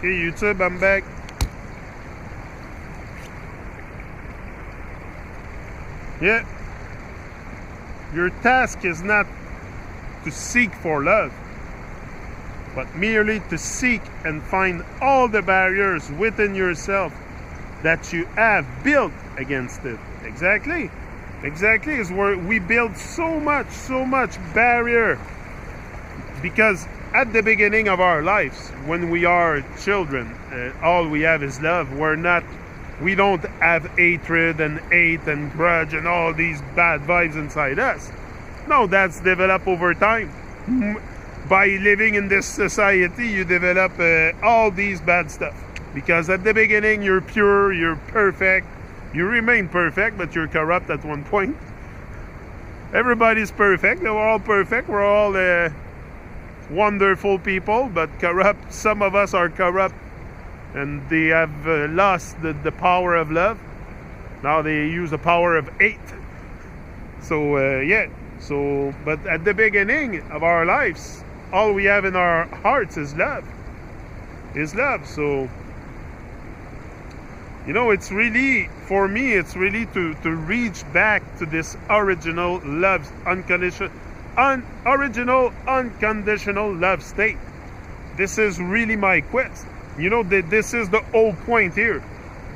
Hey YouTube, I'm back. Yeah, your task is not to seek for love, but merely to seek and find all the barriers within yourself that you have built against it. Exactly is where we build so much barrier, because at the beginning of our lives, when we are children, all we have is love. We don't have hatred and hate and grudge and all these bad vibes inside us. No, that's developed over time. By living in this society, you develop all these bad stuff. Because at the beginning, you're pure, you're perfect. You remain perfect, but you're corrupt at one point. Everybody's perfect. We're all perfect. We're all wonderful people, but corrupt. Some of us are corrupt, and they have lost the power of love. Now they use the power of hate. So but at the beginning of our lives, all we have in our hearts is love. So it's really, for me, it's really to reach back to this original love, unconditional love state. This is really my quest. This is the whole point here.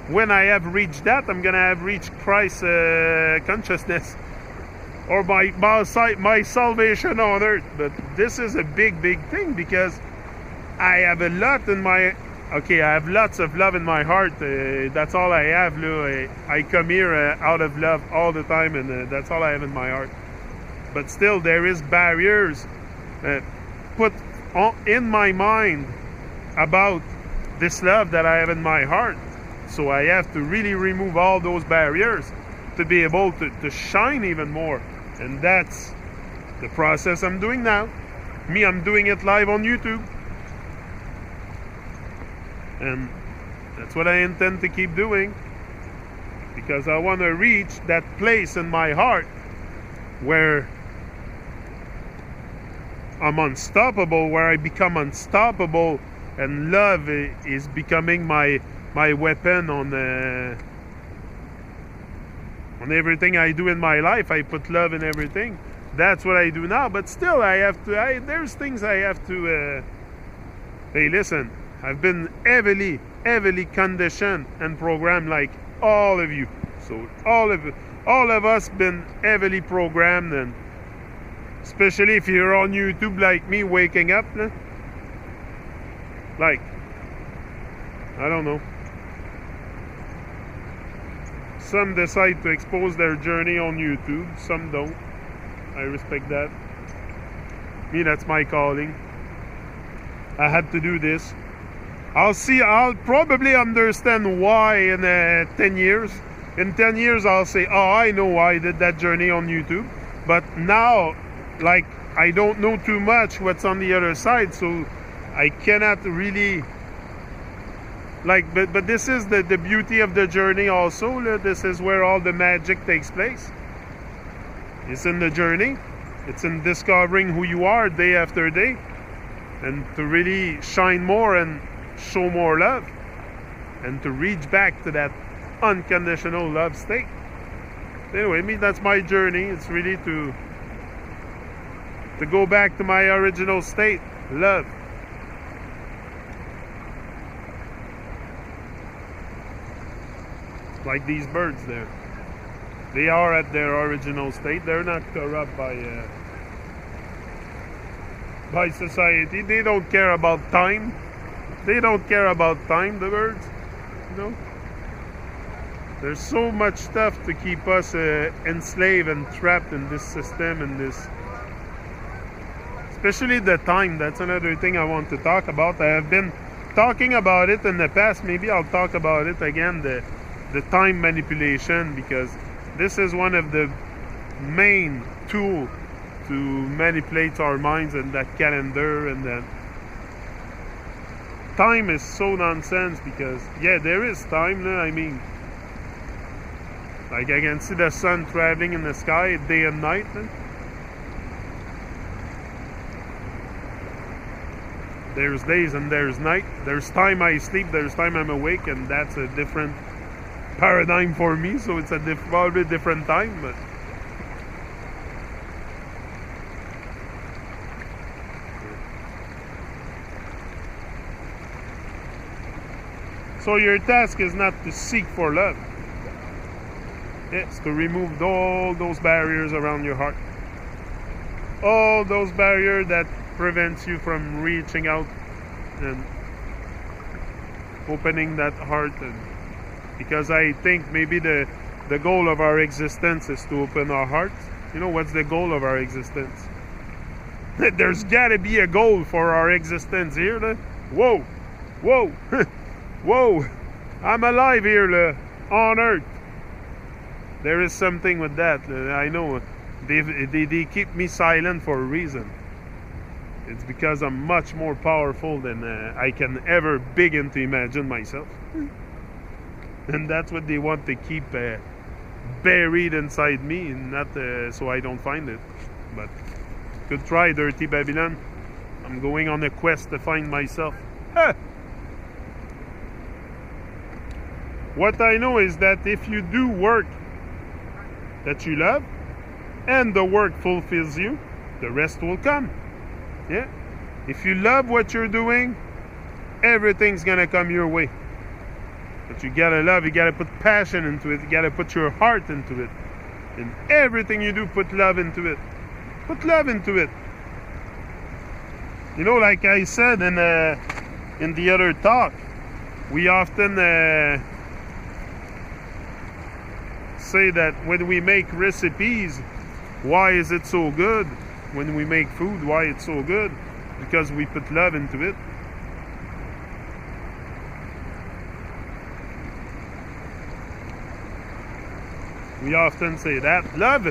When I have reached that, I'm gonna have reached Christ's consciousness, or my salvation on earth. But this is a big thing, because I have a lot in my I have lots of love in my heart. That's all I have. I come here out of love all the time, and that's all I have in my heart. But still, there is barriers put in my mind about this love that I have in my heart. So I have to really remove all those barriers to be able to shine even more. And that's the process I'm doing now. I'm doing it live on YouTube. And that's what I intend to keep doing, because I want to reach that place in my heart where I'm unstoppable, where I become unstoppable, and love is becoming my weapon on everything I do in my life. I put love in everything. That's what I do now. But still, there's things I have to. Hey, listen. I've been heavily conditioned and programmed, like all of you. So all of us been heavily programmed, and especially if you're on YouTube like me, waking up, like, I don't know. Some decide to expose their journey on YouTube, some don't. I respect that. Me, that's my calling. I had to do this. I'll probably understand why in 10 years. In 10 years, I'll say, oh, I know why I did that journey on YouTube. But now, like, I don't know too much what's on the other side, so I cannot really, like, but this is the beauty of the journey also. This is where all the magic takes place. It's in the journey. It's in discovering who you are day after day, and to really shine more and show more love, and to reach back to that unconditional love state. Anyway, that's my journey. It's really to go back to my original state, love. Like these birds there. They are at their original state. They're not corrupt by society. They don't care about time. They don't care about time, the birds. There's so much stuff to keep us enslaved and trapped in this system, and this, especially the time. That's another thing I want to talk about. I have been talking about it in the past. Maybe I'll talk about it again, the time manipulation, because this is one of the main tools to manipulate our minds, and that calendar, and that time is so nonsense. Because there is time. I mean, like, I can see the sun traveling in the sky day and night. There's days and there's night. There's time I sleep, there's time I'm awake, and that's a different paradigm for me, so it's a probably different time, but so your task is not to seek for love. It's to remove all those barriers around your heart. All those barriers that prevents you from reaching out and opening that heart. And because I think maybe the goal of our existence is to open our hearts. You know, what's the goal of our existence? There's gotta be a goal for our existence here. Whoa, whoa, whoa, I'm alive here on earth. There is something with that. I know they keep me silent for a reason. It's because I'm much more powerful than I can ever begin to imagine myself. And that's what they want to keep buried inside me, and not so I don't find it. But good try, Dirty Babylon. I'm going on a quest to find myself. What I know is that if you do work that you love, and the work fulfills you, the rest will come. Yeah? If you love what you're doing, everything's gonna come your way. But you gotta love, you gotta put passion into it, you gotta put your heart into it. And everything you do, put love into it. Put love into it. You know, like I said in the other talk, we often say that when we make recipes, why is it so good? When we make food, why it's so good? Because we put love into it. We often say that love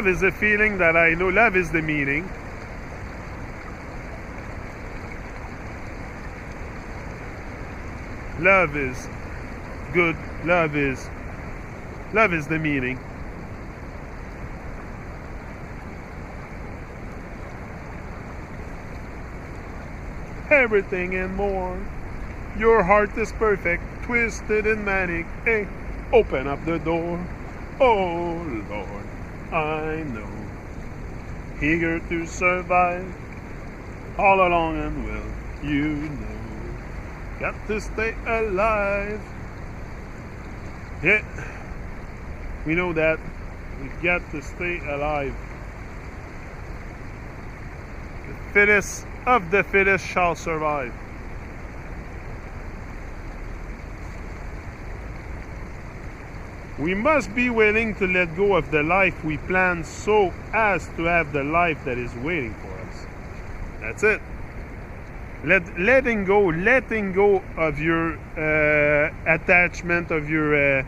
is a feeling that I know. Love is the meaning. Love is good. Love is the meaning. Everything and more. Your heart is perfect, twisted and manic. Hey, open up the door. Oh Lord, I know. Eager to survive all along, and will you know. Got to stay alive. Yeah, we know that. We've got to stay alive. The fittest of the fittest shall survive. We must be willing to let go of the life we plan so as to have the life that is waiting for us. That's it. Letting go of your attachment, of your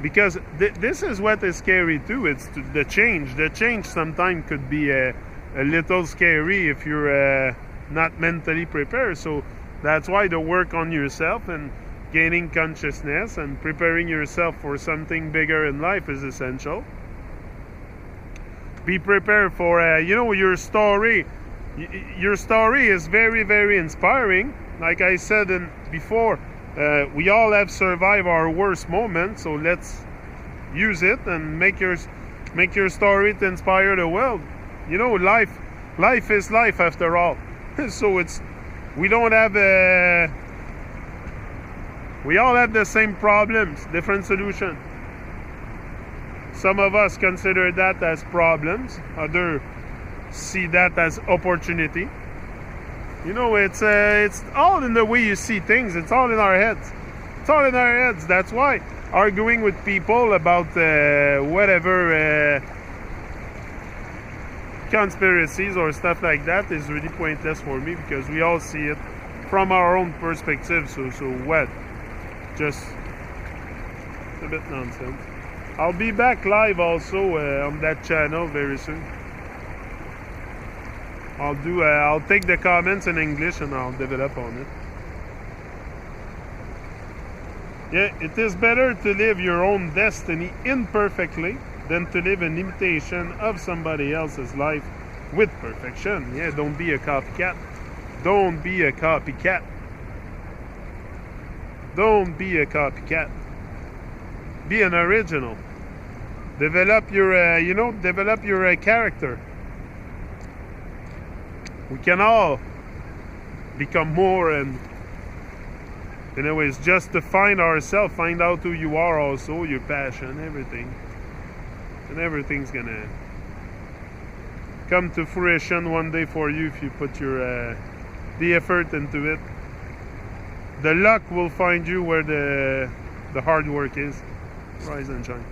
because this is what is scary too. It's the change. The change sometimes could be a little scary if you're not mentally prepared. So that's why the work on yourself and gaining consciousness and preparing yourself for something bigger in life is essential. Be prepared for your story. Your story is very, very inspiring. Like I said before, we all have survived our worst moments, so let's use it and make your story to inspire the world. You know, life is life after all. So we all have the same problems, different solutions. Some of us consider that as problems, others see that as opportunity. You know, it's all in the way you see things. It's all in our heads. It's all in our heads. That's why arguing with people about whatever conspiracies or stuff like that is really pointless for me, because we all see it from our own perspective. So what? Just a bit nonsense. I'll be back live also on that channel very soon. I'll take the comments in English and I'll develop on it. Yeah, it is better to live your own destiny imperfectly than to live an imitation of somebody else's life with perfection. Yeah, don't be a copycat. Don't be a copycat. Don't be a copycat. Be an original. Develop your, develop your character. We can all become more, and anyways, just to find ourselves, find out who you are also, your passion, everything. And everything's gonna come to fruition one day for you if you put your the effort into it. The luck will find you where the hard work is. Rise and shine.